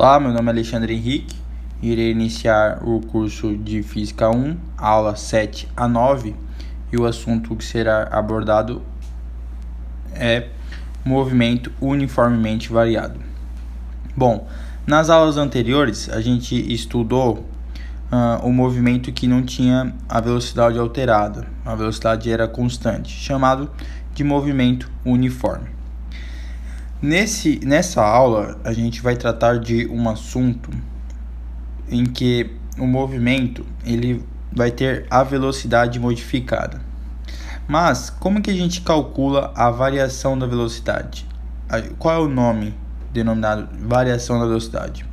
Olá, meu nome é Alexandre Henrique, irei iniciar o curso de Física 1, aula 7 a 9, e o assunto que será abordado é movimento uniformemente variado. Bom, nas aulas anteriores a gente estudou o movimento que não tinha a velocidade alterada, a velocidade era constante, chamado de movimento uniforme. Nessa aula, a gente vai tratar de um assunto em que o movimento ele vai ter a velocidade modificada. Mas, como que a gente calcula a variação da velocidade? Qual é o nome denominado variação da velocidade?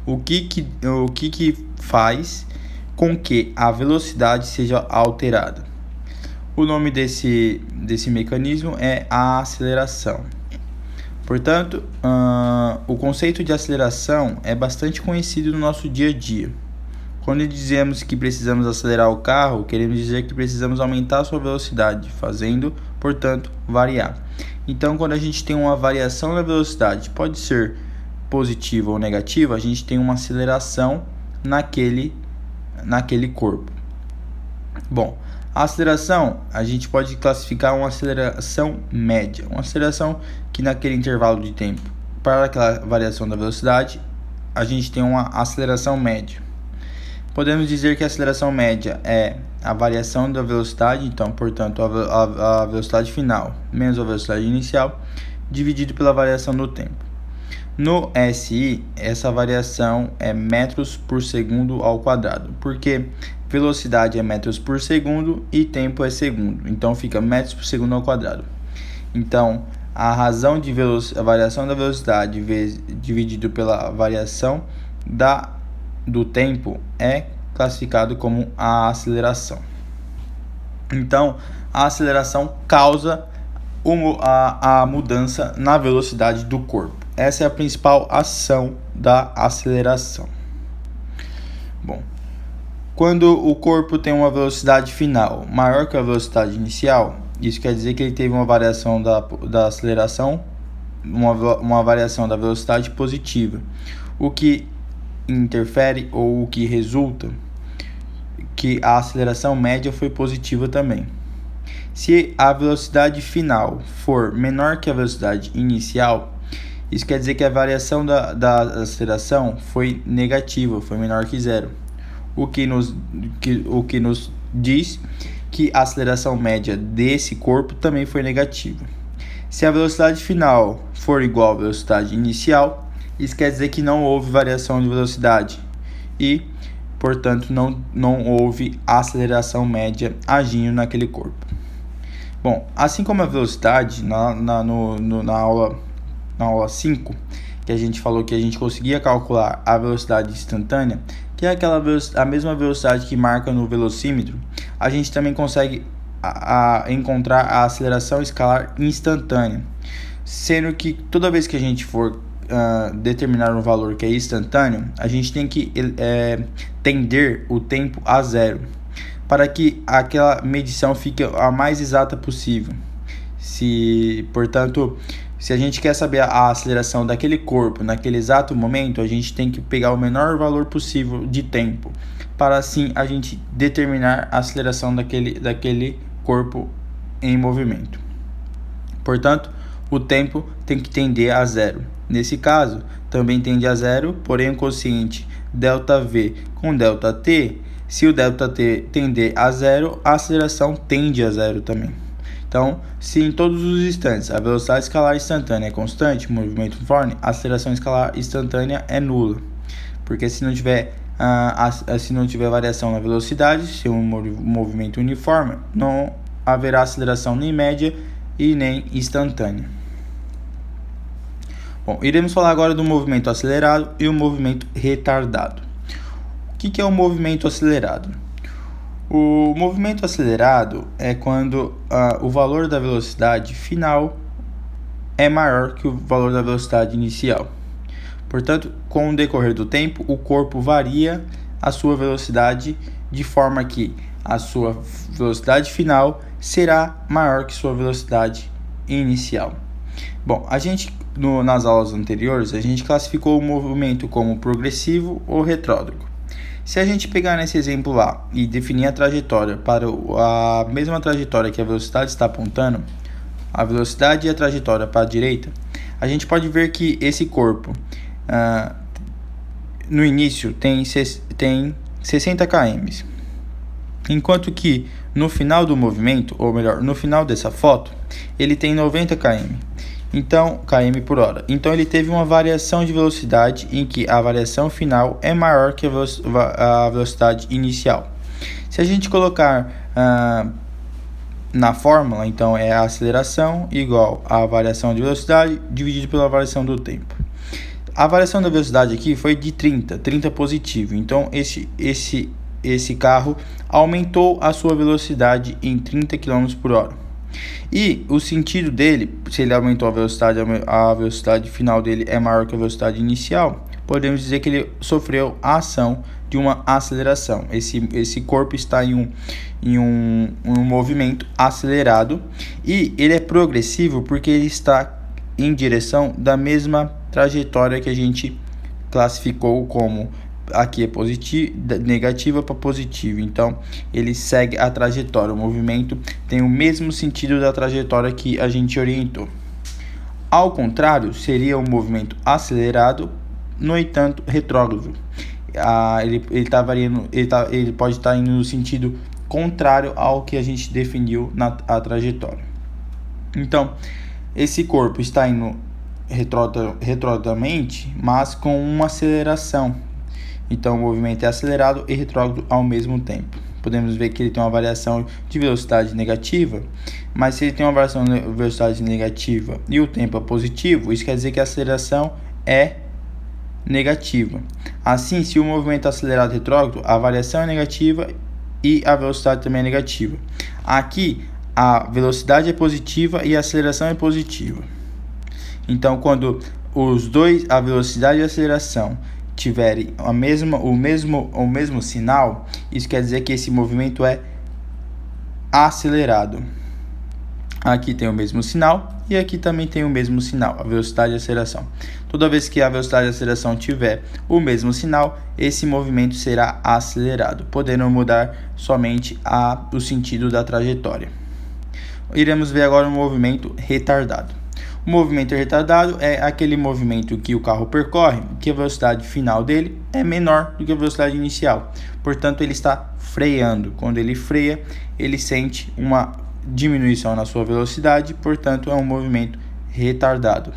O que faz com que a velocidade seja alterada? O nome desse mecanismo é a aceleração. Portanto, o conceito de aceleração é bastante conhecido no nosso dia a dia. Quando dizemos que precisamos acelerar o carro, queremos dizer que precisamos aumentar a sua velocidade, fazendo, portanto, variar. Então, quando a gente tem uma variação na velocidade, pode ser positiva ou negativa, a gente tem uma aceleração naquele corpo. Bom, a aceleração, a gente pode classificar uma aceleração média, uma aceleração que naquele intervalo de tempo, para aquela variação da velocidade, a gente tem uma aceleração média. Podemos dizer que a aceleração média é a variação da velocidade, então, portanto, a velocidade final menos a velocidade inicial, dividido pela variação do tempo. No SI, essa variação é metros por segundo ao quadrado, porque velocidade é metros por segundo e tempo é segundo, então fica metros por segundo ao quadrado. Então, a razão de a variação da velocidade dividido pela variação do tempo é classificado como a aceleração. Então, a aceleração causa a mudança na velocidade do corpo. Essa é a principal ação da aceleração. Bom, quando o corpo tem uma velocidade final maior que a velocidade inicial, isso quer dizer que ele teve uma variação da aceleração, uma variação da velocidade positiva, o que interfere ou o que resulta que a aceleração média foi positiva também. Se a velocidade final for menor que a velocidade inicial, isso quer dizer que a variação da aceleração foi negativa, foi menor que zero. O que nos diz que a aceleração média desse corpo também foi negativa. Se a velocidade final for igual à velocidade inicial, isso quer dizer que não houve variação de velocidade e, portanto, não houve aceleração média agindo naquele corpo. Bom, assim como a velocidade, na aula 5, que a gente falou que a gente conseguia calcular a velocidade instantânea, que é a mesma velocidade que marca no velocímetro, a gente também consegue encontrar a aceleração escalar instantânea, sendo que toda vez que a gente for determinar um valor que é instantâneo, a gente tem que tender o tempo a zero, para que aquela medição fique a mais exata possível. Portanto, se a gente quer saber a aceleração daquele corpo naquele exato momento, a gente tem que pegar o menor valor possível de tempo, para assim a gente determinar a aceleração daquele corpo em movimento. Portanto, o tempo tem que tender a zero. Nesse caso, também tende a zero, porém o quociente ΔV com ΔT, se o ΔT tender a zero, a aceleração tende a zero também. Então, se em todos os instantes a velocidade escalar instantânea é constante, movimento uniforme, a aceleração escalar instantânea é nula. Porque se não tiver variação na velocidade, se é um movimento uniforme, não haverá aceleração nem média e nem instantânea. Bom, iremos falar agora do movimento acelerado e o movimento retardado. O que é o movimento acelerado? O movimento acelerado é quando o valor da velocidade final é maior que o valor da velocidade inicial. Portanto, com o decorrer do tempo, o corpo varia a sua velocidade de forma que a sua velocidade final será maior que sua velocidade inicial. Bom, a gente nas aulas anteriores, a gente classificou o movimento como progressivo ou retrógrado. Se a gente pegar nesse exemplo lá e definir a trajetória para a mesma trajetória que a velocidade está apontando, a velocidade e a trajetória para a direita, a gente pode ver que esse corpo no início tem 60 km, enquanto que no final do movimento, ou melhor, no final dessa foto, ele tem 90 km. Então, km por hora. Então ele teve uma variação de velocidade em que a variação final é maior que a velocidade inicial. Se a gente colocar na fórmula, então é a aceleração igual a variação de velocidade dividido pela variação do tempo. A variação da velocidade aqui foi de 30 positivo. Então esse carro aumentou a sua velocidade em 30 km por hora. E o sentido dele, se ele aumentou a velocidade final dele é maior que a velocidade inicial, podemos dizer que ele sofreu a ação de uma aceleração. Esse corpo está em um movimento acelerado e ele é progressivo porque ele está em direção da mesma trajetória que a gente classificou como aqui é positiva, negativa para positiva. Então ele segue a trajetória, o movimento tem o mesmo sentido da trajetória que a gente orientou. Ao contrário, seria um movimento acelerado, no entanto retrógrado. Ele pode estar indo no sentido contrário ao que a gente definiu na trajetória. Então esse corpo está indo retrogradamente, mas com uma aceleração. Então o movimento é acelerado e retrógrado ao mesmo tempo. Podemos ver que ele tem uma variação de velocidade negativa, mas se ele tem uma variação de velocidade negativa e o tempo é positivo, isso quer dizer que a aceleração é negativa. Assim, se o movimento é acelerado e retrógrado, a variação é negativa e a velocidade também é negativa. Aqui a velocidade é positiva e a aceleração é positiva. Então quando os dois, a velocidade e a aceleração, tiverem o mesmo sinal, isso quer dizer que esse movimento é acelerado. Aqui tem o mesmo sinal e aqui também tem o mesmo sinal, a velocidade e a aceleração. Toda vez que a velocidade e a aceleração tiver o mesmo sinal, esse movimento será acelerado, podendo mudar somente o sentido da trajetória. Iremos ver agora o movimento retardado. O movimento retardado é aquele movimento que o carro percorre, que a velocidade final dele é menor do que a velocidade inicial. Portanto, ele está freando. Quando ele freia, ele sente uma diminuição na sua velocidade, portanto, é um movimento retardado.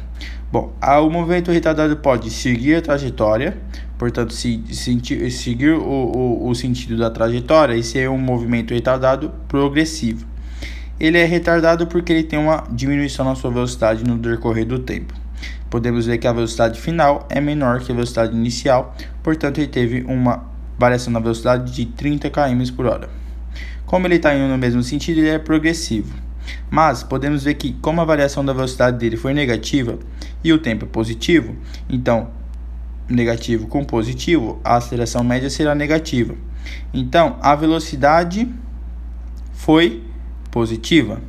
Bom, o movimento retardado pode seguir a trajetória, portanto, seguir o sentido da trajetória e ser um movimento retardado progressivo. Ele é retardado porque ele tem uma diminuição na sua velocidade no decorrer do tempo. Podemos ver que a velocidade final é menor que a velocidade inicial, portanto ele teve uma variação na velocidade de 30 km por hora. Como ele está indo no mesmo sentido, ele é progressivo. Mas podemos ver que como a variação da velocidade dele foi negativa e o tempo é positivo, então negativo com positivo, a aceleração média será negativa. Então a velocidade foi positiva,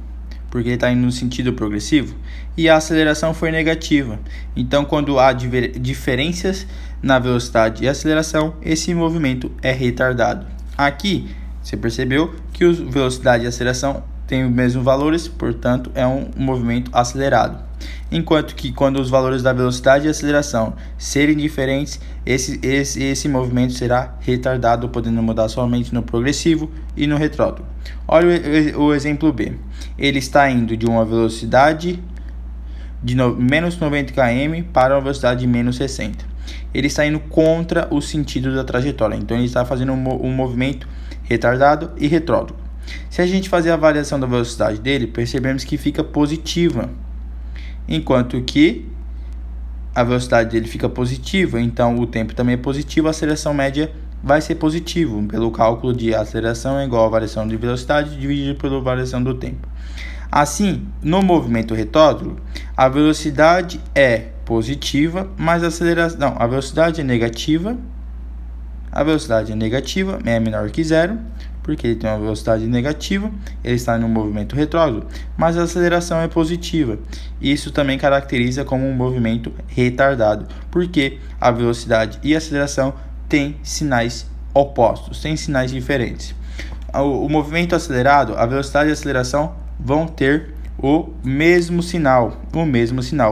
porque ele está indo no sentido progressivo, e a aceleração foi negativa. Então, quando há diferenças na velocidade e aceleração, esse movimento é retardado. Aqui, você percebeu que velocidade e aceleração têm os mesmos valores, portanto, é um movimento acelerado. Enquanto que quando os valores da velocidade e aceleração serem diferentes, esse movimento será retardado, podendo mudar somente no progressivo e no retrógrado. Olha o exemplo B. Ele está indo de uma velocidade de menos 90 km para uma velocidade de menos 60. Ele está indo contra o sentido da trajetória, então ele está fazendo um movimento retardado e retrógrado. Se a gente fazer a variação da velocidade dele, percebemos que fica positiva, enquanto que a velocidade dele fica positiva, então o tempo também é positivo, a aceleração média vai ser positivo, pelo cálculo de aceleração é igual a variação de velocidade dividido pela variação do tempo. Assim, no movimento retrógrado, a velocidade é positiva, mas a aceleração, a velocidade é negativa, é menor que zero, porque ele tem uma velocidade negativa, ele está em um movimento retrógrado, mas a aceleração é positiva. Isso também caracteriza como um movimento retardado, porque a velocidade e a aceleração têm sinais opostos, têm sinais diferentes. O movimento acelerado, a velocidade e a aceleração vão ter o mesmo sinal.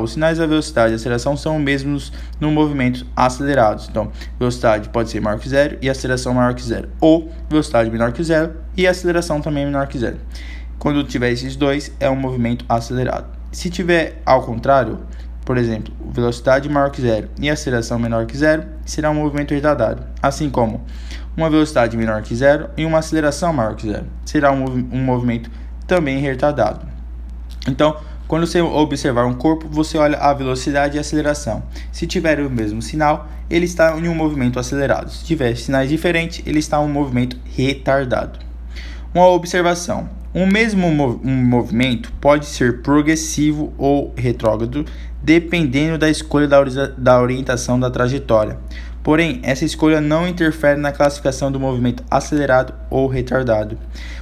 Os sinais da velocidade e aceleração são os mesmos no movimentos acelerados. Então, velocidade pode ser maior que zero e aceleração maior que zero, ou velocidade menor que zero e aceleração também menor que zero. Quando tiver esses dois, é um movimento acelerado. Se tiver ao contrário, por exemplo, velocidade maior que zero e aceleração menor que zero, será um movimento retardado. Assim como uma velocidade menor que zero e uma aceleração maior que zero, será um movimento também retardado. Então, quando você observar um corpo, você olha a velocidade e a aceleração. Se tiver o mesmo sinal, ele está em um movimento acelerado. Se tiver sinais diferentes, ele está em um movimento retardado. Uma observação: um mesmo movimento pode ser progressivo ou retrógrado, dependendo da escolha da orientação da trajetória. Porém, essa escolha não interfere na classificação do movimento acelerado ou retardado.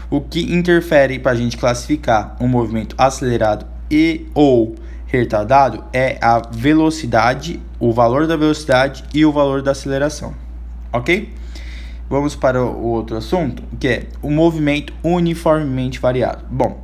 O que interfere para a gente classificar um movimento acelerado e ou retardado é a velocidade, o valor da velocidade e o valor da aceleração. Ok? Vamos para o outro assunto, que é o movimento uniformemente variado. Bom,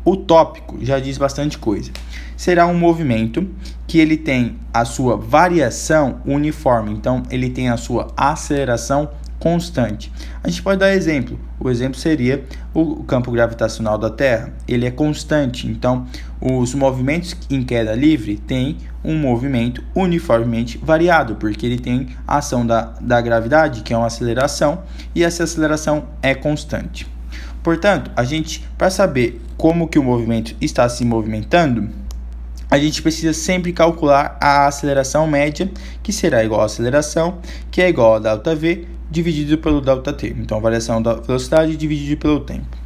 o tópico já diz bastante coisa. Será um movimento que ele tem a sua variação uniforme, então ele tem a sua aceleração constante. A gente pode dar exemplo. O exemplo seria o campo gravitacional da Terra. Ele é constante, então os movimentos em queda livre têm um movimento uniformemente variado, porque ele tem a ação da gravidade, que é uma aceleração, e essa aceleração é constante. Portanto, para saber como que o movimento está se movimentando, a gente precisa sempre calcular a aceleração média, que será igual à aceleração, que é igual a ΔV, dividido pelo ΔT. Então, a variação da velocidade dividido pelo tempo.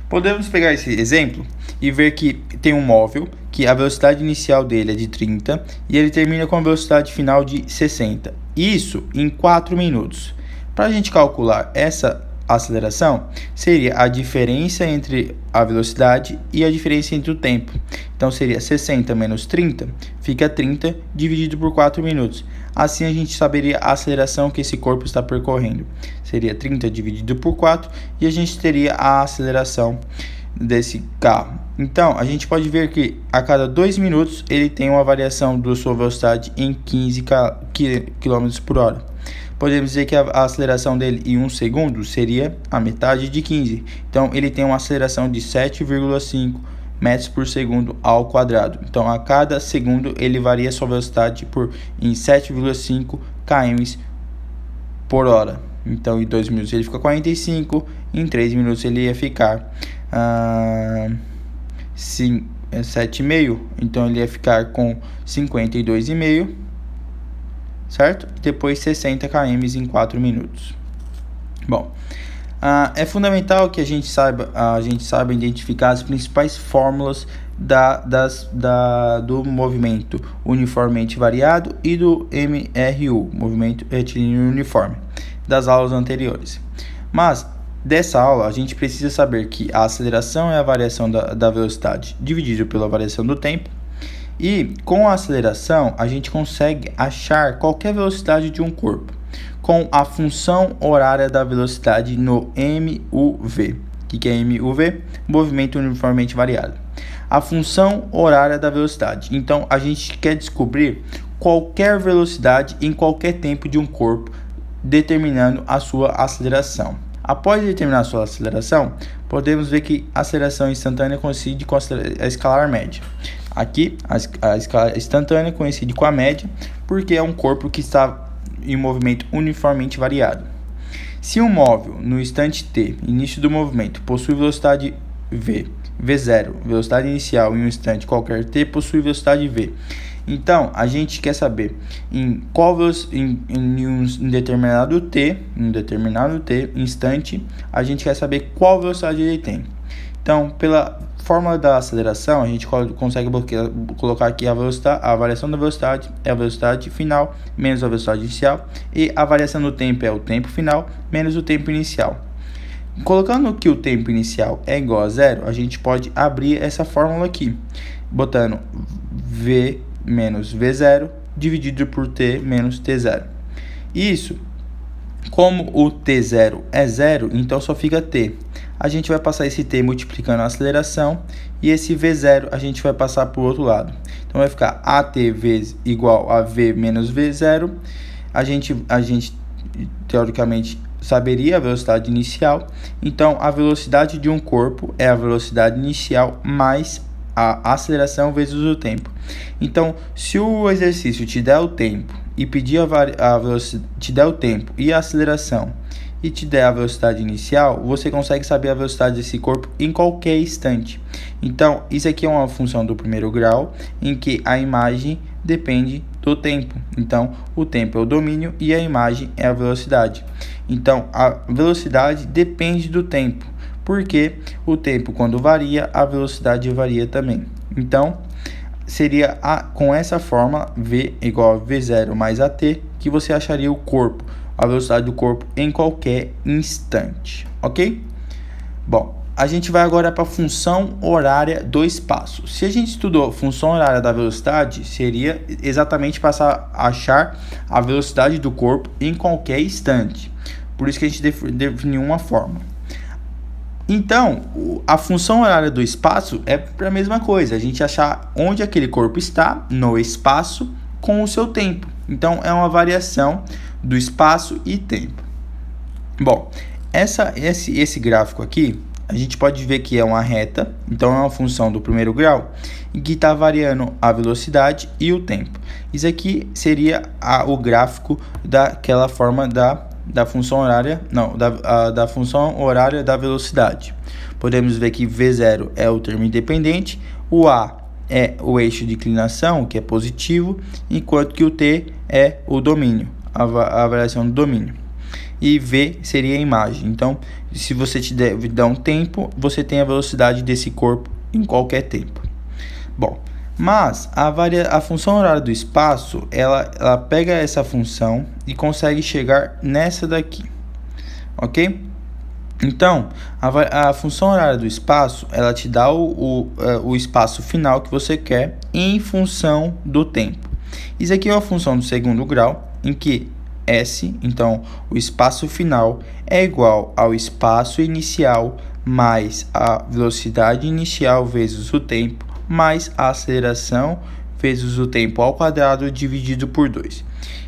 Podemos pegar esse exemplo e ver que tem um móvel, que a velocidade inicial dele é de 30 e ele termina com a velocidade final de 60. Isso em 4 minutos. Para a gente calcular essa aceleração, seria a diferença entre a velocidade e a diferença entre o tempo. Então, seria 60 menos 30, fica 30 dividido por 4 minutos. Assim, a gente saberia a aceleração que esse corpo está percorrendo. Seria 30 dividido por 4 e a gente teria a aceleração desse carro. Então, a gente pode ver que a cada 2 minutos ele tem uma variação da sua velocidade em 15 km por hora. Podemos dizer que a aceleração dele em 1 segundo seria a metade de 15. Então, ele tem uma aceleração de 7,5 metros por segundo ao quadrado. Então, a cada segundo ele varia sua velocidade em 7,5 km por hora. Então, em 2 minutos ele fica 45, em 3 minutos ele ia ficar 7,5. Então, ele ia ficar com 52,5, certo? Depois 60 km em 4 minutos. Bom, é fundamental que a gente saiba identificar as principais fórmulas do movimento uniformemente variado e do MRU, movimento retilíneo uniforme, das aulas anteriores. Mas dessa aula a gente precisa saber que a aceleração é a variação da velocidade dividido pela variação do tempo. E com a aceleração a gente consegue achar qualquer velocidade de um corpo com a função horária da velocidade no MUV. O que é MUV? Movimento uniformemente variado. A função horária da velocidade. Então a gente quer descobrir qualquer velocidade em qualquer tempo de um corpo, determinando a sua aceleração. Após determinar a sua aceleração, podemos ver que a aceleração instantânea coincide com a escalar média. Aqui, a escala instantânea coincide com a média, porque é um corpo que está em movimento uniformemente variado. Se um móvel, no instante t, início do movimento, possui velocidade v0, velocidade inicial em um instante qualquer t, possui velocidade v. Então, a gente quer saber em um determinado t, instante, a gente quer saber qual velocidade ele tem. Então, pela fórmula da aceleração, a gente consegue colocar aqui a variação da velocidade é a velocidade final menos a velocidade inicial, e a variação do tempo é o tempo final menos o tempo inicial. Colocando que o tempo inicial é igual a zero, a gente pode abrir essa fórmula aqui, botando v menos v0 dividido por t menos t0. Isso, como o t0 é zero, então só fica t. A gente vai passar esse t multiplicando a aceleração e esse v0 a gente vai passar para o outro lado. Então vai ficar at vezes igual a v menos v0. A gente teoricamente saberia a velocidade inicial. Então a velocidade de um corpo é a velocidade inicial mais a aceleração vezes o tempo. Então, se o exercício te der o tempo e pedir a velocidade, te der o tempo e a aceleração e te der a velocidade inicial, você consegue saber a velocidade desse corpo em qualquer instante. Então, isso aqui é uma função do primeiro grau, em que a imagem depende do tempo. Então, o tempo é o domínio e a imagem é a velocidade. Então, a velocidade depende do tempo, porque o tempo, quando varia, a velocidade varia também. Então, seria com essa fórmula, V igual a V0 mais AT, que você acharia o corpo, a velocidade do corpo em qualquer instante, ok? Bom, a gente vai agora para a função horária do espaço. Se a gente estudou função horária da velocidade, seria exatamente passar a achar a velocidade do corpo em qualquer instante. Por isso que a gente definiu uma fórmula. Então, a função horária do espaço é a mesma coisa, a gente achar onde aquele corpo está no espaço com o seu tempo. Então, é uma variação do espaço e tempo. Bom, esse gráfico aqui, a gente pode ver que é uma reta, então é uma função do primeiro grau, em que está variando a velocidade e o tempo. Isso aqui seria o gráfico daquela forma da função horária, não, da função horária da velocidade. Podemos ver que V0 é o termo independente, o A é o eixo de inclinação, que é positivo, enquanto que o T é o domínio, a variação do domínio. E V seria a imagem. Então, se você te der um tempo, você tem a velocidade desse corpo em qualquer tempo. Bom, mas a função horária do espaço, ela pega essa função e consegue chegar nessa daqui, ok? Então, a função horária do espaço, ela te dá o espaço final que você quer em função do tempo. Isso aqui é uma função do segundo grau, em que S, então o espaço final, é igual ao espaço inicial mais a velocidade inicial vezes o tempo, mais a aceleração vezes o tempo ao quadrado dividido por 2.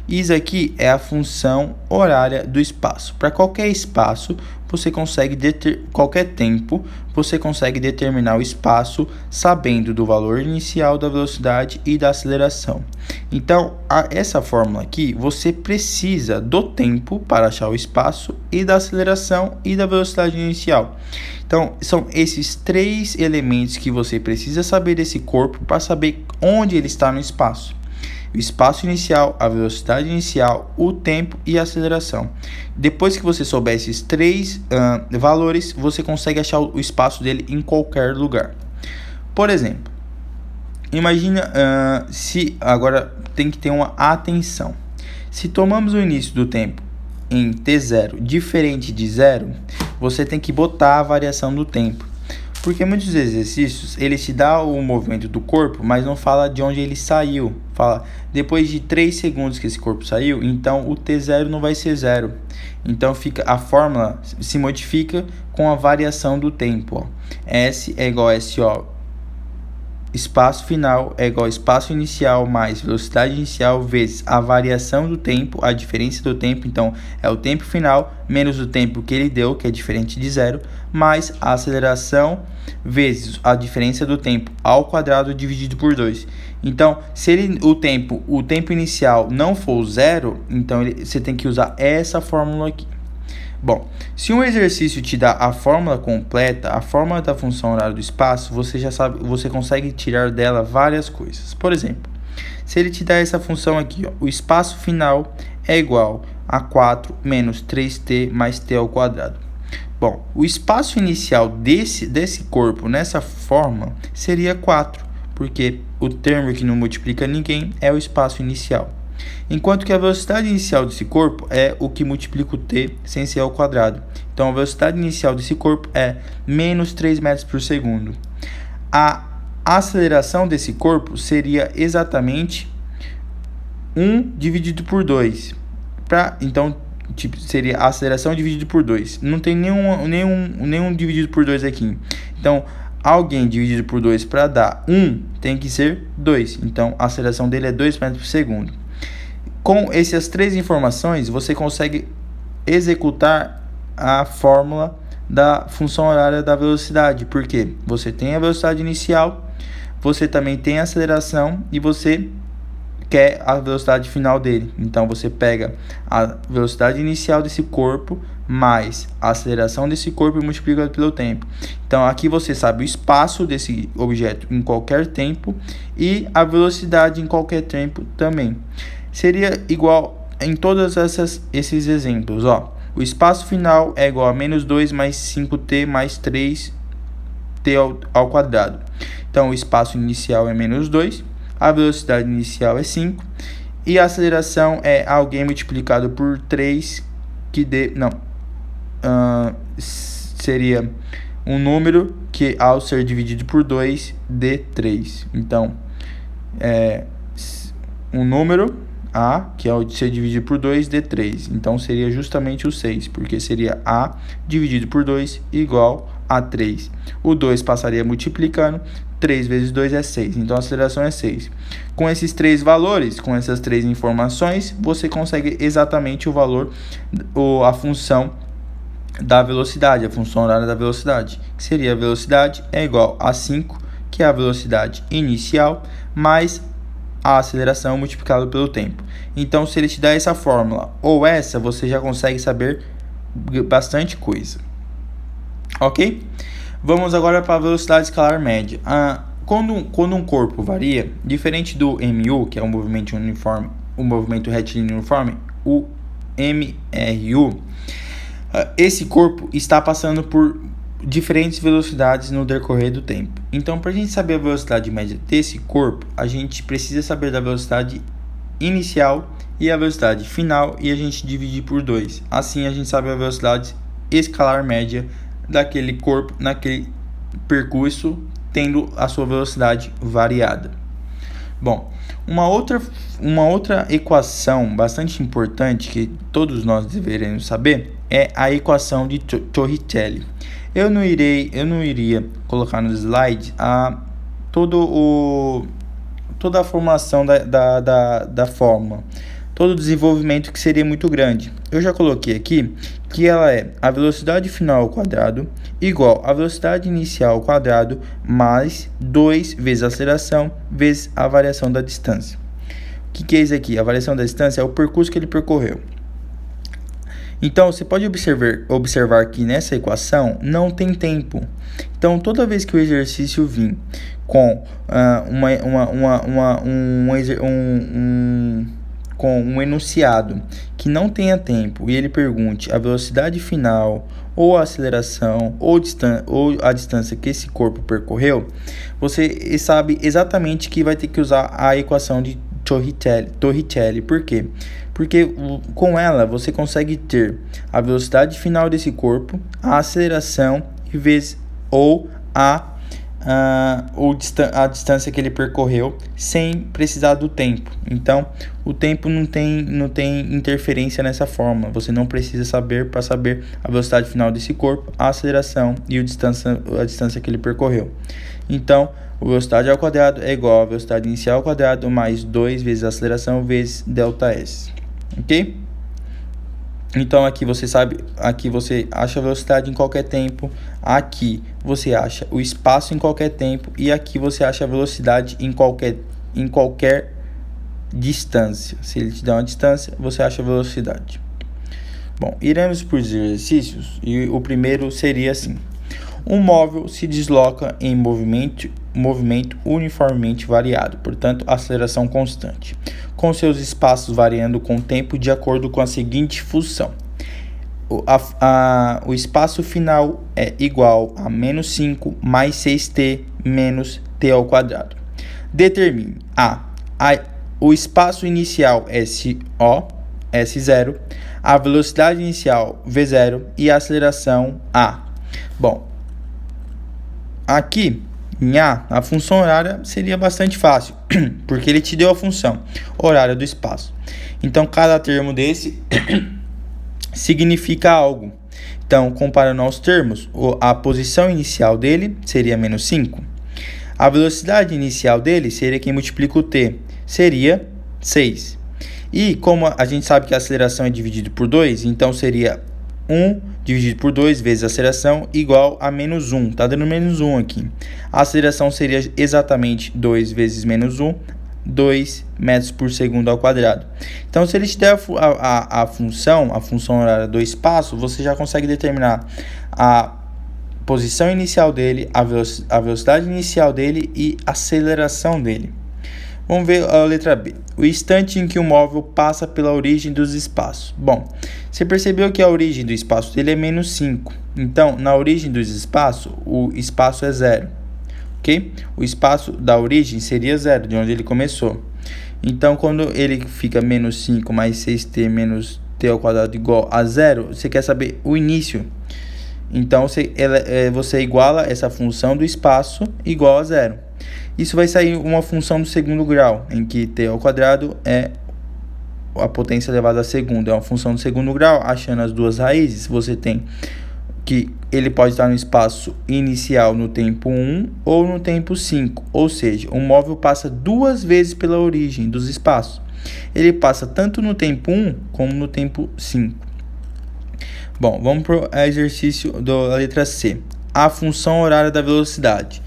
Isso aqui é a função horária do espaço. Para qualquer espaço, você consegue qualquer tempo, você consegue determinar o espaço sabendo do valor inicial da velocidade e da aceleração. Então, essa fórmula aqui, você precisa do tempo para achar o espaço e da aceleração e da velocidade inicial. Então, são esses três elementos que você precisa saber desse corpo para saber onde ele está no espaço. O espaço inicial, a velocidade inicial, o tempo e a aceleração. Depois que você souber esses três valores, você consegue achar o espaço dele em qualquer lugar. Por exemplo, imagina se agora tem que ter uma atenção. Se tomamos o início do tempo em t0 diferente de zero, você tem que botar a variação do tempo. Porque muitos exercícios, ele te dá o movimento do corpo, mas não fala de onde ele saiu. Fala, depois de 3 segundos que esse corpo saiu, então o T0 não vai ser zero. Então a fórmula se modifica com a variação do tempo. Ó. S é igual a SO. Espaço final é igual a espaço inicial mais velocidade inicial vezes a variação do tempo, a diferença do tempo, então é o tempo final menos o tempo que ele deu, que é diferente de zero, mais a aceleração vezes a diferença do tempo ao quadrado dividido por 2. Então, se o tempo inicial não for zero, então você tem que usar essa fórmula aqui. Bom, se um exercício te dá a fórmula completa, a fórmula da função horária do espaço, você já sabe, você consegue tirar dela várias coisas. Por exemplo, se ele te dá essa função aqui, ó, o espaço final é igual a 4 menos 3t mais t ao quadrado. Bom, o espaço inicial desse corpo nessa forma seria 4, porque o termo que não multiplica ninguém é o espaço inicial. Enquanto que a velocidade inicial desse corpo é o que multiplica o t sem ser ao quadrado. Então, a velocidade inicial desse corpo é menos 3 metros por segundo. A aceleração desse corpo seria exatamente 1 dividido por 2. Então, seria a aceleração dividido por 2. Não tem nenhum dividido por 2 aqui. Então, alguém dividido por 2 para dar 1 tem que ser 2. Então, a aceleração dele é 2 metros por segundo. Com essas três informações, você consegue executar a fórmula da função horária da velocidade. Porque você tem a velocidade inicial, você também tem a aceleração e você quer a velocidade final dele. Então você pega a velocidade inicial desse corpo mais a aceleração desse corpo e multiplica pelo tempo. Então aqui você sabe o espaço desse objeto em qualquer tempo e a velocidade em qualquer tempo também. Seria igual em todos esses exemplos, ó. O espaço final é igual a menos 2 mais 5t mais 3t ao quadrado. Então o espaço inicial é menos 2. A velocidade inicial é 5 e a aceleração é alguém multiplicado por 3 que dê, seria um número que ao ser dividido por 2 dê 3. Então, um número A que ao ser dividido por 2 dê 3. Então, seria justamente o 6, porque seria A dividido por 2 igual a 3. O 2 passaria multiplicando. 3 vezes 2 é 6, então a aceleração é 6. Com esses três valores, com essas três informações, você consegue exatamente o valor, a função da velocidade, a função horária da velocidade, que seria a velocidade é igual a 5, que é a velocidade inicial, mais a aceleração multiplicado pelo tempo. Então, se ele te dá essa fórmula ou essa, você já consegue saber bastante coisa. Ok? Vamos agora para a velocidade escalar média. Quando um corpo varia, diferente do MU, que é um movimento uniforme, um movimento retilíneo uniforme, o MRU, esse corpo está passando por diferentes velocidades no decorrer do tempo. Então, para a gente saber a velocidade média desse corpo, a gente precisa saber da velocidade inicial e a velocidade final e a gente dividir por 2. Assim, a gente sabe a velocidade escalar média daquele corpo naquele percurso, tendo a sua velocidade variada. Bom, uma outra equação bastante importante que todos nós deveremos saber é a equação de Torricelli. Eu não iria colocar no slide toda a formulação da fórmula, todo o desenvolvimento, que seria muito grande. Eu já coloquei aqui que ela é a velocidade final ao quadrado igual a velocidade inicial ao quadrado mais 2 vezes a aceleração vezes a variação da distância. O que é isso aqui? A variação da distância é o percurso que ele percorreu. Então, você pode observar que nessa equação não tem tempo. Então, toda vez que o exercício vir com com um enunciado que não tenha tempo e ele pergunte a velocidade final ou a aceleração ou a distância que esse corpo percorreu, você sabe exatamente que vai ter que usar a equação de Torricelli. Por quê? Porque com ela você consegue ter a velocidade final desse corpo, a aceleração ou a distância que ele percorreu sem precisar do tempo. Então, o tempo não tem interferência nessa fórmula. Você não precisa saber para saber a velocidade final desse corpo, a aceleração e a distância que ele percorreu. Então, a velocidade ao quadrado é igual a velocidade inicial ao quadrado mais 2 vezes a aceleração vezes ΔS. Ok? Então aqui você acha a velocidade em qualquer tempo, aqui você acha o espaço em qualquer tempo e aqui você acha a velocidade em qualquer distância. Se ele te dá uma distância, você acha a velocidade. Bom, iremos para os exercícios e o primeiro seria assim: um móvel se desloca em movimento uniformemente variado, portanto, aceleração constante, com seus espaços variando com o tempo de acordo com a seguinte função. O espaço final é igual a menos 5 mais 6t menos t ao quadrado. Determine o espaço inicial S0, a velocidade inicial v0 e a aceleração a. Bom, aqui em a função horária seria bastante fácil, porque ele te deu a função horária do espaço. Então, cada termo desse significa algo. Então, comparando aos termos, a posição inicial dele seria menos 5. A velocidade inicial dele seria quem multiplica o t, seria 6. E como a gente sabe que a aceleração é dividida por 2, então seria 1 dividido por 2 vezes a aceleração igual a menos 1. Está dando menos 1 aqui. A aceleração seria exatamente 2 vezes menos 1, 2 metros por segundo ao quadrado. Então, se ele te der a função horária do espaço, você já consegue determinar a posição inicial dele, a velocidade inicial dele e a aceleração dele. Vamos ver a letra B. O instante em que o móvel passa pela origem dos espaços. Bom, você percebeu que a origem do espaço dele é menos 5. Então, na origem dos espaços, o espaço é 0. Ok? O espaço da origem seria 0, de onde ele começou. Então, quando ele fica menos 5 mais 6t menos t ao quadrado igual a 0, você quer saber o início. Então, você iguala essa função do espaço igual a 0. Isso vai sair uma função do segundo grau, em que t ao quadrado é a potência elevada a segundo. É uma função do segundo grau. Achando as duas raízes, você tem que ele pode estar no espaço inicial no tempo 1 ou no tempo 5. Ou seja, o móvel passa duas vezes pela origem dos espaços. Ele passa tanto no tempo 1 como no tempo 5. Bom, vamos para o exercício da letra C. A função horária da velocidade.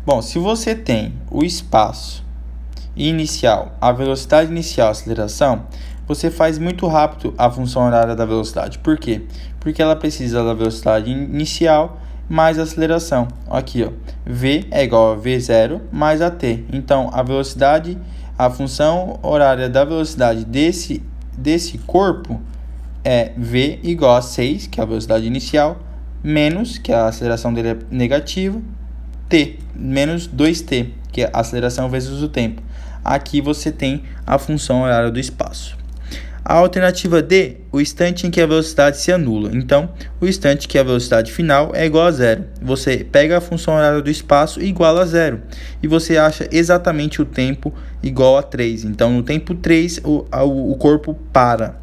Bom, se você tem o espaço inicial, a velocidade inicial, a aceleração, você faz muito rápido a função horária da velocidade. Por quê? Porque ela precisa da velocidade inicial mais a aceleração. Aqui, ó, v é igual a v0 mais a t. Então, a velocidade, a função horária da velocidade desse corpo é v igual a 6, que é a velocidade inicial, menos, que a aceleração dele é negativa, t, menos 2t, que é a aceleração vezes o tempo. Aqui você tem a função horária do espaço. A alternativa D, o instante em que a velocidade se anula. Então, o instante que a velocidade final é igual a 0. Você pega a função horária do espaço e iguala a 0. E você acha exatamente o tempo igual a 3. Então, no tempo 3, o corpo para,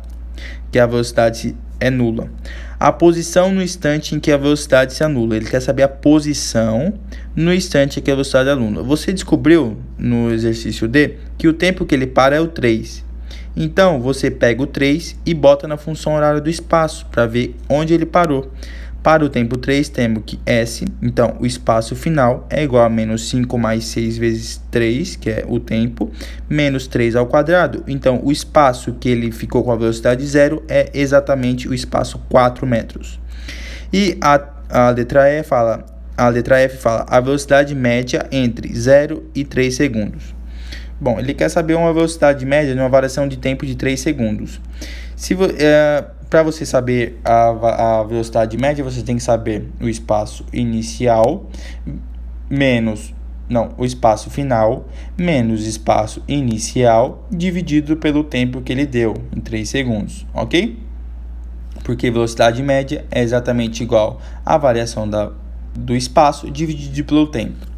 que a velocidade é nula. A posição no instante em que a velocidade se anula. Ele quer saber a posição no instante em que a velocidade anula. Você descobriu no exercício D que o tempo que ele para é o 3. Então, você pega o 3 e bota na função horária do espaço para ver onde ele parou. Para o tempo 3, temos que S, então o espaço final é igual a menos 5 mais 6 vezes 3, que é o tempo, menos 3 ao quadrado. Então, o espaço que ele ficou com a velocidade 0 é exatamente o espaço 4 metros. E a letra F fala a velocidade média entre 0 e 3 segundos. Bom, ele quer saber uma velocidade média de uma variação de tempo de 3 segundos. Para você saber a velocidade média, você tem que saber o espaço inicial o espaço final menos espaço inicial dividido pelo tempo que ele deu, em 3 segundos, ok? Porque velocidade média é exatamente igual à variação do espaço dividido pelo tempo.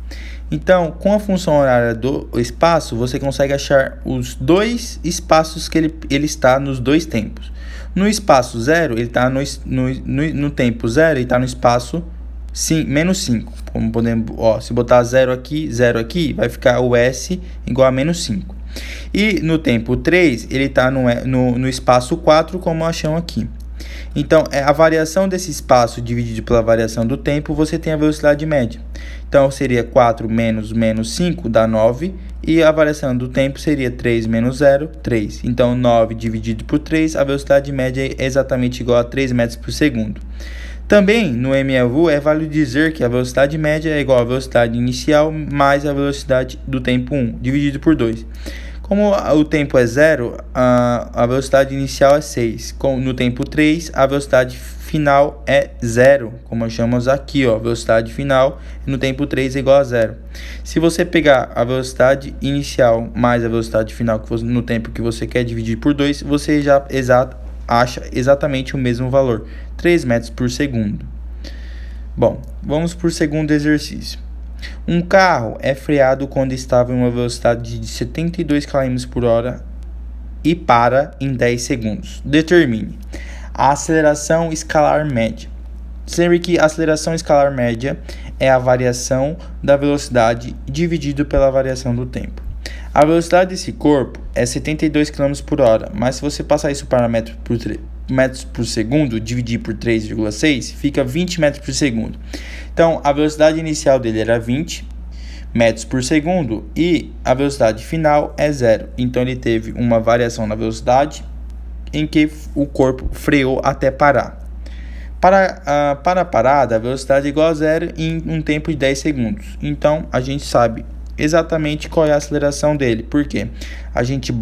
Então, com a função horária do espaço, você consegue achar os dois espaços que ele está nos dois tempos. No espaço 0, ele está no tempo 0, ele está no espaço menos 5. Como podemos, se botar 0 aqui, vai ficar o S igual a menos 5. E no tempo 3, ele está no espaço 4, como achamos aqui. Então, a variação desse espaço dividido pela variação do tempo, você tem a velocidade média. Então, seria 4 menos 5 dá 9. E a variação do tempo seria 3 menos 0, 3. Então, 9 dividido por 3, a velocidade média é exatamente igual a 3 metros por segundo. Também, no MLU, é válido dizer que a velocidade média é igual à velocidade inicial mais a velocidade do tempo 1, dividido por 2. Como o tempo é 0, a velocidade inicial é 6. No tempo 3, a velocidade final é 0, como chamamos aqui, a velocidade final no tempo 3 é igual a 0. Se você pegar a velocidade inicial mais a velocidade final no tempo que você quer dividir por 2, você já acha exatamente o mesmo valor, 3 metros por segundo. Bom, vamos para o segundo exercício. Um carro é freado quando estava em uma velocidade de 72 km por hora e para em 10 segundos. Determine a aceleração escalar média. Lembre que a aceleração escalar média é a variação da velocidade dividido pela variação do tempo. A velocidade desse corpo é 72 km por hora, mas se você passar isso para metros por segundo, dividir por 3,6, fica 20 metros por segundo. Então, a velocidade inicial dele era 20 metros por segundo e a velocidade final é 0. Então, ele teve uma variação na velocidade em que o corpo freou até parar. Para a parada, a velocidade é igual a 0 em um tempo de 10 segundos. Então, a gente sabe exatamente qual é a aceleração dele. Por quê? A gente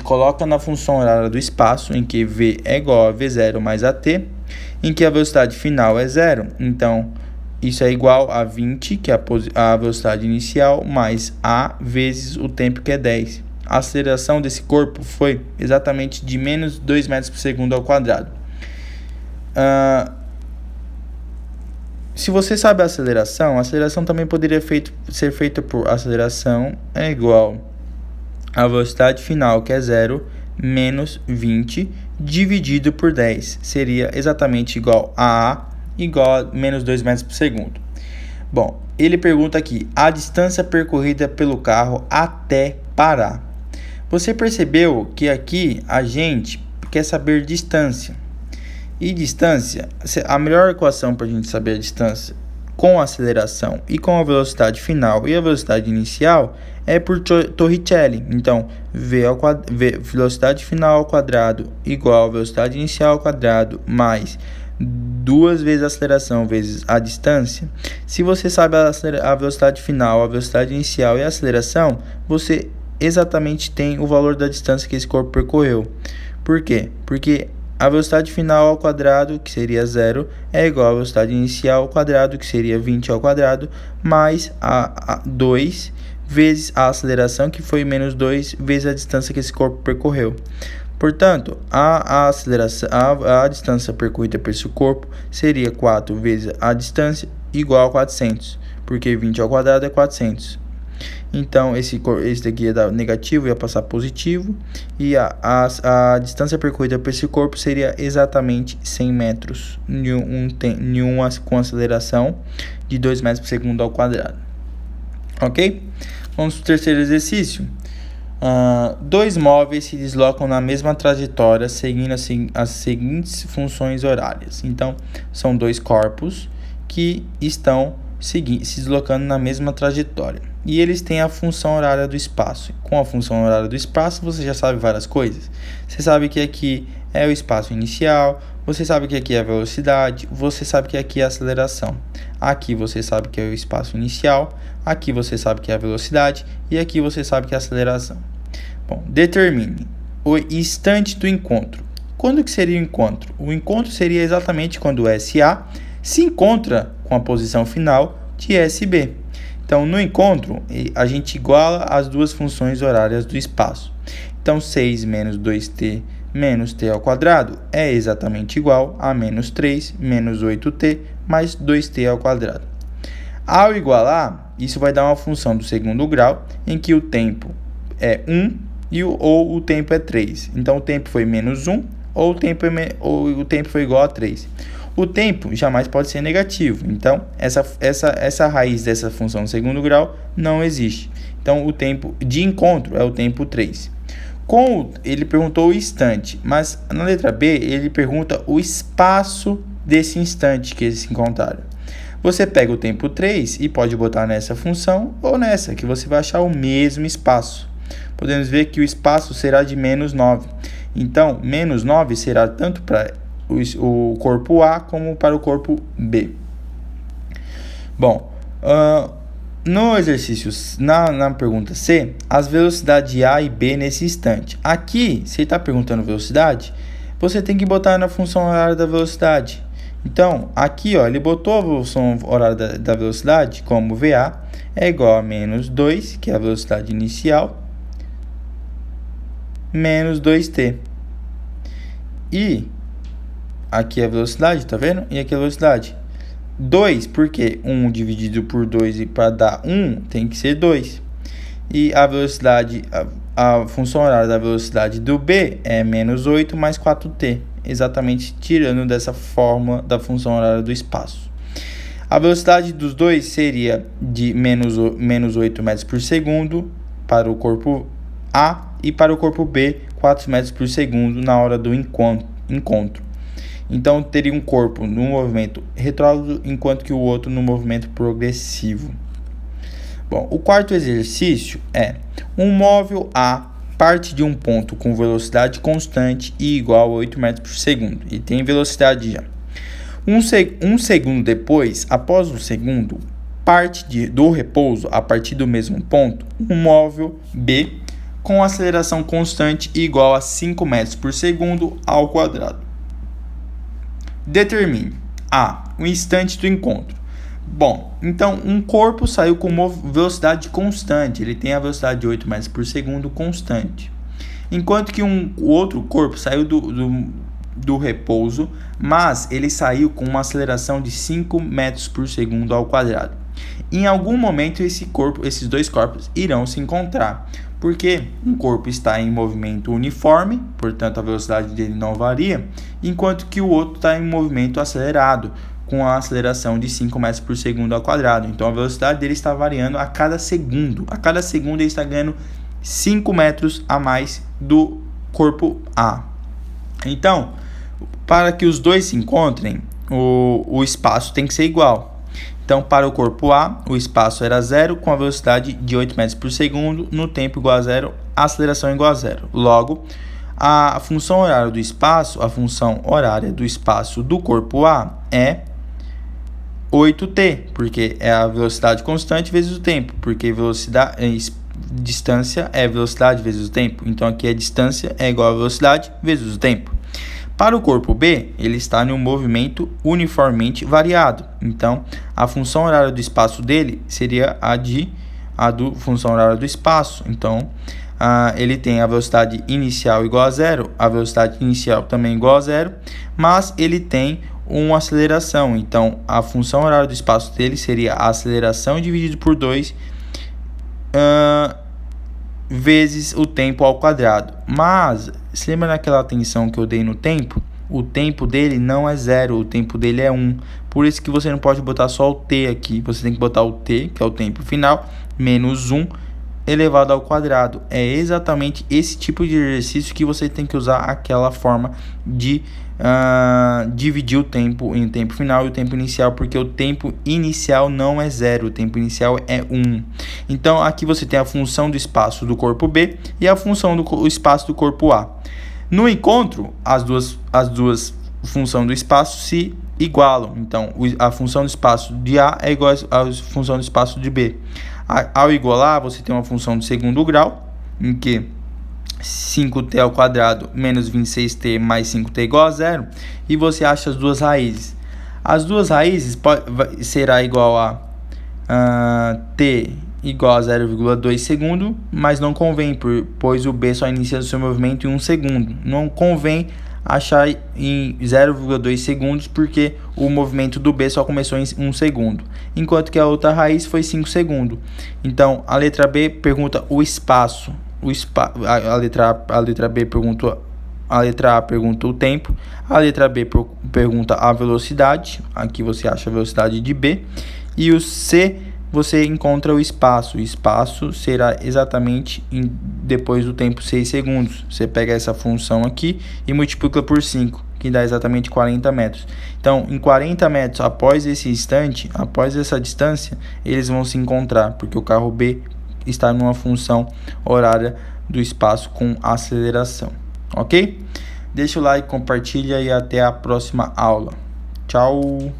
coloca na função horária do espaço, em que V é igual a V0 mais AT, em que a velocidade final é 0. Então, isso é igual a 20, que é a velocidade inicial, mais A vezes o tempo, que é 10. A aceleração desse corpo foi exatamente de menos 2 metros por segundo ao quadrado. Se você sabe a aceleração também poderia ser feita por aceleração é igual a velocidade final, que é 0, menos 20, dividido por 10. Seria exatamente igual a igual a menos 2 metros por segundo. Bom, ele pergunta aqui, a distância percorrida pelo carro até parar. Você percebeu que aqui a gente quer saber distância. E distância, a melhor equação para a gente saber a distância com a aceleração e com a velocidade final e a velocidade inicial é por Torricelli. Então, velocidade final ao quadrado igual a velocidade inicial ao quadrado mais 2 vezes a aceleração vezes a distância. Se você sabe a velocidade final, a velocidade inicial e a aceleração, você exatamente tem o valor da distância que esse corpo percorreu. Por quê? Porque a velocidade final ao quadrado, que seria 0, é igual à velocidade inicial ao quadrado, que seria 20 ao quadrado, mais a 2 vezes a aceleração, que foi menos 2 vezes a distância que esse corpo percorreu. Portanto, a distância percorrida por esse corpo seria 4 vezes a distância igual a 400, porque 20 ao quadrado é 400. Então, esse daqui ia dar negativo, ia passar positivo. E a distância percorrida por esse corpo seria exatamente 100 metros com aceleração de 2 metros por segundo ao quadrado. Ok? Vamos para o terceiro exercício. Dois móveis se deslocam na mesma trajetória seguindo as seguintes funções horárias. Então, são dois corpos que estão se deslocando na mesma trajetória. E eles têm a função horária do espaço. Com a função horária do espaço, você já sabe várias coisas. Você sabe que aqui é o espaço inicial, você sabe que aqui é a velocidade, você sabe que aqui é a aceleração. Aqui você sabe que é o espaço inicial, aqui você sabe que é a velocidade e aqui você sabe que é a aceleração. Bom, determine o instante do encontro. Quando que seria o encontro? O encontro seria exatamente quando o SA se encontra com a posição final de SB. Então, no encontro, a gente iguala as duas funções horárias do espaço. Então, 6 menos 2t menos t ao quadrado é exatamente igual a menos 3 menos 8t mais 2t ao quadrado. Ao igualar, isso vai dar uma função do segundo grau, em que o tempo é 1 ou o tempo é 3. Então, o tempo foi menos 1 ou o tempo foi igual a 3. O tempo jamais pode ser negativo, então essa raiz dessa função de segundo grau não existe. Então o tempo de encontro é o tempo 3. Ele perguntou o instante, mas na letra B ele pergunta o espaço desse instante que eles se encontraram. Você pega o tempo 3 e pode botar nessa função ou nessa, que você vai achar o mesmo espaço. Podemos ver que o espaço será de menos 9. Então, menos 9 será tanto para o corpo A como para o corpo B. Bom, no exercício, na pergunta C, as velocidades A e B nesse instante. Aqui, se ele está perguntando velocidade, você tem que botar na função horária da velocidade. Então, aqui ele botou a função horária da velocidade como VA é igual a menos 2, que é a velocidade inicial, menos 2t. E aqui é a velocidade, tá vendo? E aqui é a velocidade. 2, porque 1 dividido por 2 e para dar 1 tem que ser 2. E a velocidade, a função horária da velocidade do B é menos 8 mais 4t. Exatamente tirando dessa fórmula da função horária do espaço. A velocidade dos dois seria de menos 8 metros por segundo para o corpo A e para o corpo B 4 metros por segundo na hora do encontro. Então teria um corpo no movimento retrógrado enquanto que o outro no movimento progressivo. Bom, o quarto exercício é: um móvel A parte de um ponto com velocidade constante e igual a 8 metros por segundo. E tem velocidade já. Um segundo depois, após um segundo, parte do repouso a partir do mesmo ponto, um móvel B com aceleração constante e igual a 5 metros por segundo ao quadrado. Determine A. O instante do encontro. Bom, então um corpo saiu com velocidade constante, ele tem a velocidade de 8 metros por segundo constante. Enquanto que o outro corpo saiu do repouso, mas ele saiu com uma aceleração de 5 metros por segundo ao quadrado. Em algum momento esses dois corpos irão se encontrar, porque um corpo está em movimento uniforme, portanto a velocidade dele não varia, enquanto que o outro está em movimento acelerado, com a aceleração de 5 metros por segundo ao quadrado. Então a velocidade dele está variando a cada segundo. A cada segundo ele está ganhando 5 metros a mais do corpo A. Então, para que os dois se encontrem, o espaço tem que ser igual. Então, para o corpo A, o espaço era 0 com a velocidade de 8 metros por segundo, no tempo igual a 0, a aceleração igual a 0. Logo, a função horária do espaço do corpo A é 8t, porque é a velocidade constante vezes o tempo, porque distância é velocidade vezes o tempo. Então, aqui a distância é igual a velocidade vezes o tempo. Para o corpo B, ele está em um movimento uniformemente variado. Então, a função horária do espaço dele seria a do função horária do espaço. Então, ele tem a velocidade inicial igual a 0, a velocidade inicial também igual a 0, mas ele tem uma aceleração. Então, a função horária do espaço dele seria a aceleração dividido por 2 vezes o tempo ao quadrado. Mas, se lembra daquela tensão que eu dei no tempo? O tempo dele não é 0, o tempo dele é 1. Por isso que você não pode botar só o t aqui, você tem que botar o t, que é o tempo final, menos 1 elevado ao quadrado. É exatamente esse tipo de exercício que você tem que usar aquela forma de dividir o tempo em tempo final e o tempo inicial, porque o tempo inicial não é 0, o tempo inicial é 1. Então aqui você tem a função do espaço do corpo B e a função do espaço do corpo A. No encontro, as duas funções do espaço se igualam. Então a função do espaço de A é igual à função do espaço de B. Ao igualar, você tem uma função de segundo grau, em que 5t ao quadrado menos 26t mais 5t igual a 0, e você acha as duas raízes. As duas raízes será igual a t igual a 0,2 segundo, mas não convém, pois o B só inicia o seu movimento em 1 segundo. Não convém achar em 0,2 segundos, porque o movimento do B só começou em 1 segundo, enquanto que a outra raiz foi 5 segundos. Então, a letra B pergunta o espaço. A letra B pergunta, a letra A pergunta o tempo, a letra B pergunta a velocidade, aqui você acha a velocidade de B, e o C você encontra o espaço. O espaço será exatamente depois do tempo 6 segundos. Você pega essa função aqui e multiplica por 5, que dá exatamente 40 metros. Então, em 40 metros após esse instante, após essa distância, eles vão se encontrar, porque o carro B está numa função horária do espaço com aceleração. Ok? Deixa o like, compartilha e até a próxima aula. Tchau!